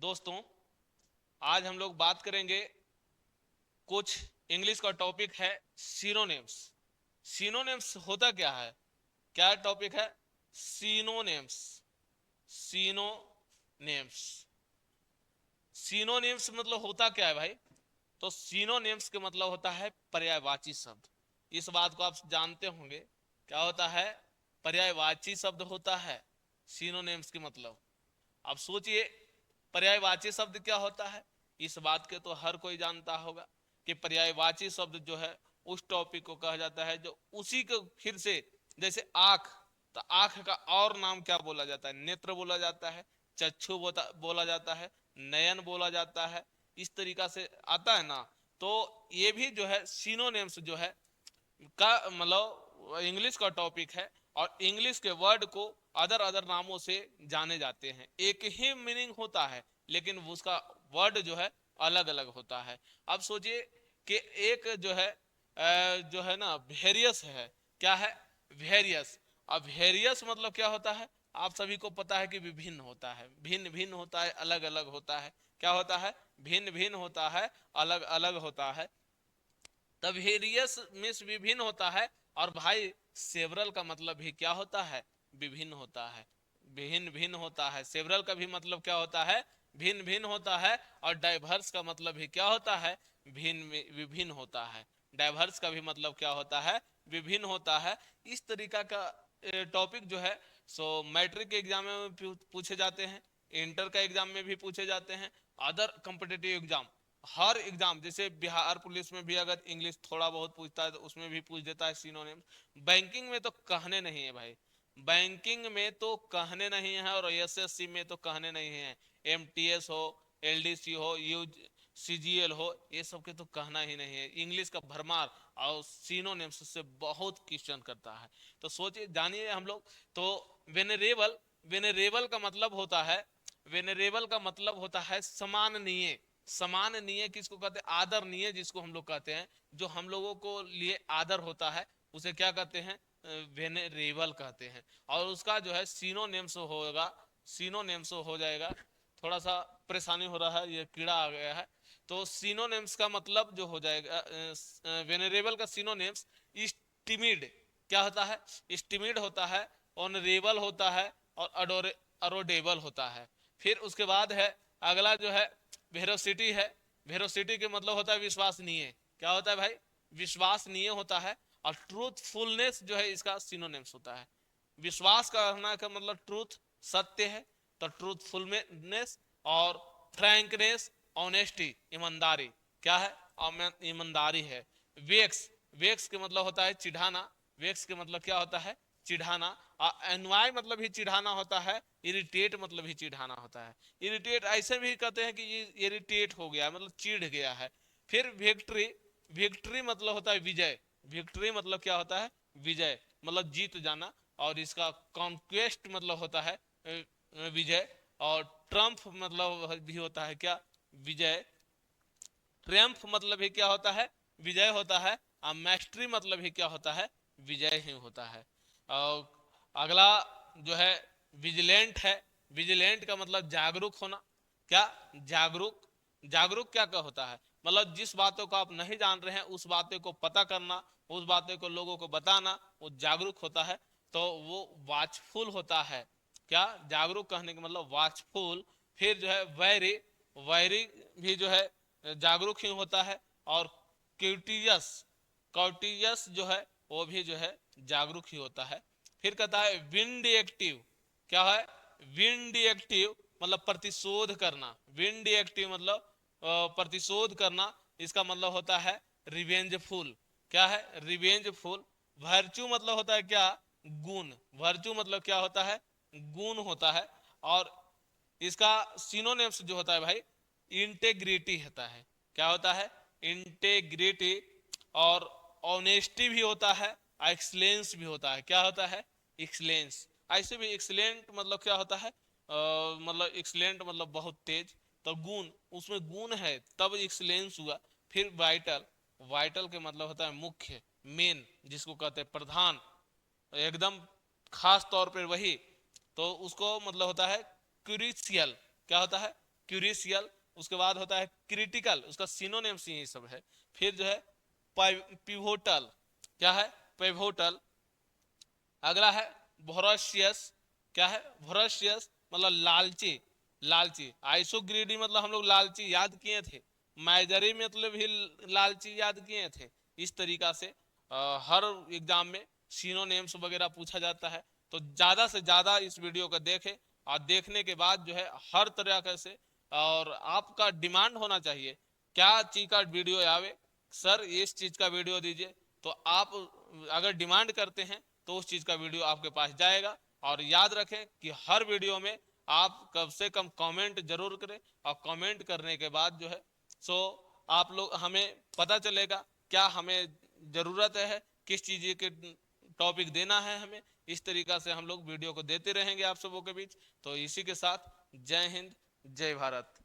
दोस्तों, आज हम लोग बात करेंगे कुछ इंग्लिश का टॉपिक है सिनोनिम्स। सिनोनिम्स होता क्या है? क्या टॉपिक है? सिनोनिम्स। सिनोनिम्स सिनोनिम्स मतलब होता क्या है भाई? तो सिनोनिम्स के मतलब होता है पर्यायवाची शब्द। इस बात को आप जानते होंगे। क्या होता है? पर्यायवाची शब्द होता है सिनोनिम्स के मतलब। अब सोचिए, पर्यायवाची शब्द क्या होता है? इस बात के तो हर कोई जानता होगा कि पर्यायवाची शब्द जो है उस टॉपिक को कहा जाता है जो उसी को फिर से, जैसे आंख, तो आंख का और नाम क्या बोला जाता है? नेत्र बोला जाता है, चक्षु बोला जाता है, नयन बोला जाता है। इस तरीका से आता है ना। तो ये भी जो है सिनोनिम्स जो है का मतलब इंग्लिश का टॉपिक है। और इंग्लिश के वर्ड को अदर अदर नामों से जाने जाते हैं। एक ही मीनिंग होता है लेकिन उसका वर्ड जो है अलग अलग होता है। अब सोचिए कि एक जो है ना वेरियस है। क्या है? वेरियस। अब वेरियस मतलब क्या होता है? आप सभी को पता है कि विभिन्न होता है, भिन्न भिन्न होता है, अलग अलग होता है। क्या होता है? भिन्न भिन्न होता है, अलग अलग होता है। तब वेरियस मीन्स विभिन्न होता है। और भाई सेवरल का मतलब भी क्या होता है? विभिन्न होता है, भिन्न भिन्न होता है। सेवरल का भी मतलब क्या होता है? भिन्न भिन्न होता है। और डाइवर्स का मतलब भी क्या होता है? भिन्न विभिन्न होता है। डाइवर्स का भी मतलब क्या होता है? विभिन्न होता है। इस तरीका का टॉपिक जो है सो मैट्रिक के एग्जाम में पूछे जाते हैं, इंटर का एग्जाम में भी पूछे जाते हैं, अदर कॉम्पिटिटिव एग्जाम, हर एग्जाम। जैसे बिहार पुलिस में भी अगर इंग्लिश थोड़ा बहुत पूछता है तो उसमें भी पूछ देता है सिनोनिम्स। बैंकिंग में तो कहने नहीं है भाई, बैंकिंग में तो कहने नहीं है। और एसएससी में तो कहने नहीं है। एमटीएस हो, एलडीसी हो, यू सीजीएल हो, ये सब के तो कहना ही नहीं है। इंग्लिश का भरमार और सिनोनिम्स से बहुत क्वेश्चन करता है। तो सोचिए, जानिए हम लोग। तो वेनरेबल, वेनरेबल का मतलब होता है, वेनरेबल का मतलब होता है सम्माननीय। सम्माननीय किसको कहते हैं? आदरणीय जिसको हम लोग कहते हैं, जो हम लोगों को लिए आदर होता है, उसे क्या कहते हैं? वेनरेबल कहते हैं। और उसका जो है सिनोनिम्स होगा, सिनोनिम्स हो जाएगा। थोड़ा सा परेशानी हो रहा है, ये कीड़ा आ गया है। तो सिनोनिम्स का मतलब जो हो जाएगा, वेनरेबल का सिनोनिम्स इस्टिमिड। क्या होता है? इस्टिमिड होता है, ऑनरेबल होता है, और अडोरेबल होता है। फिर उसके बाद है अगला जो है वेरोसिटी है। वेरोसिटी के मतलब होता है विश्वसनीय। क्या होता है भाई? विश्वसनीय होता है। और ट्रूथफुलनेस जो है इसका सिनोनिम्स होता है। विश्वास करना का मतलब ट्रूथ, सत्य है, तो ट्रूथफुलनेस। और फ्रैंकनेस, ऑनेस्टी, ईमानदारी। क्या है? ईमानदारी है। वेक्स, वेक्स के मतलब होता है चिढ़ाना। वेक्स के मतलब क्या होता है? चिढ़ाना। एनवाय मतलब ही चिढ़ाना होता है। इरिटेट मतलब ही चिढ़ाना होता है। इरिटेट ऐसे भी कहते हैं कि ये इरिटेट हो गया, मतलब चिढ़ गया है। फिर विक्ट्री, विक्ट्री मतलब होता है विजय। विक्ट्री मतलब क्या होता है? विजय, मतलब जीत जाना। और इसका कॉन्क्वेस्ट मतलब होता है विजय। और ट्रम्प मतलब भी होता है क्या? विजय। ट्रियम्फ मतलब ही क्या होता है? विजय होता है। और मैस्ट्री मतलब ही क्या होता है? विजय ही होता है। और अगला जो है विजिलेंट है। विजिलेंट का मतलब जागरूक होना। क्या? जागरूक। जागरूक क्या क्या होता है? मतलब जिस बातों को आप नहीं जान रहे हैं उस बातों को पता करना, उस बातों को लोगों को बताना, वो जागरूक होता है। तो वो वाचफुल होता है। क्या? जागरूक कहने का मतलब वाचफुल। फिर जो है वैरी, वैरी भी जो है जागरूक ही होता है। और क्यूटियस, कॉर्टियस जो है वो भी जो है जागरूक ही होता है। फिर कहता है विंड एक्टिव। क्या है? विंड एक्टिव मतलब प्रतिशोध करना। विंड एक्टिव मतलब प्रतिशोध करना। इसका मतलब होता है रिवेंजफुल। क्या है? रिवेंजफुल। वर्च्यू मतलब होता है क्या? गुण। वर्च्यू मतलब क्या होता है? गुण होता है। और इसका सिनोनिम्स जो होता है भाई, इंटेग्रिटी होता है। क्या होता है? इंटेग्रिटी। और ऑनेस्टी भी होता है, एक्सलेंस भी होता है। क्या होता है? एक्सलेंस। ऐसे भी एक्सलेंट मतलब क्या होता है? मतलब एक्सलेंट मतलब बहुत तेज। तो गुण, उसमें गुण है तब एक्सलेंस हुआ। फिर वाइटल, वाइटल के मतलब होता है मुख्य, मेन, जिसको कहते हैं प्रधान, एकदम खास तौर पर वही। तो उसको मतलब होता है क्रूशियल। क्या होता है? क्यूरिशियल, उसके बाद होता है क्रिटिकल, उसका सिनोनिम्स यही सब है। फिर जो है पिवोटल, क्या है पिवोटल। अगला है वोराशियस, क्या है वोराशियस मतलब लालची, लालची। आइसोग्रीडी मतलब हम लोग लालची याद किए थे, माइजरी मतलब भी लालची याद किए थे। इस तरीका से हर एग्जाम में सिनोनिम्स वगैरह पूछा जाता है। तो ज्यादा से ज्यादा इस वीडियो को देखें, और देखने के बाद जो है हर तरह से, और आपका डिमांड होना चाहिए क्या चीज का वीडियो आवे, सर इस चीज का वीडियो दीजिए। तो आप अगर डिमांड करते हैं तो उस चीज का वीडियो आपके पास जाएगा। और याद रखें कि हर वीडियो में आप कम से कम कमेंट जरूर करें, और कमेंट करने के बाद जो है सो आप लोग हमें पता चलेगा क्या हमें जरूरत है, किस चीज के टॉपिक देना है हमें। इस तरीका से हम लोग वीडियो को देते रहेंगे आप सबों के बीच। तो इसी के साथ जय हिंद, जय भारत।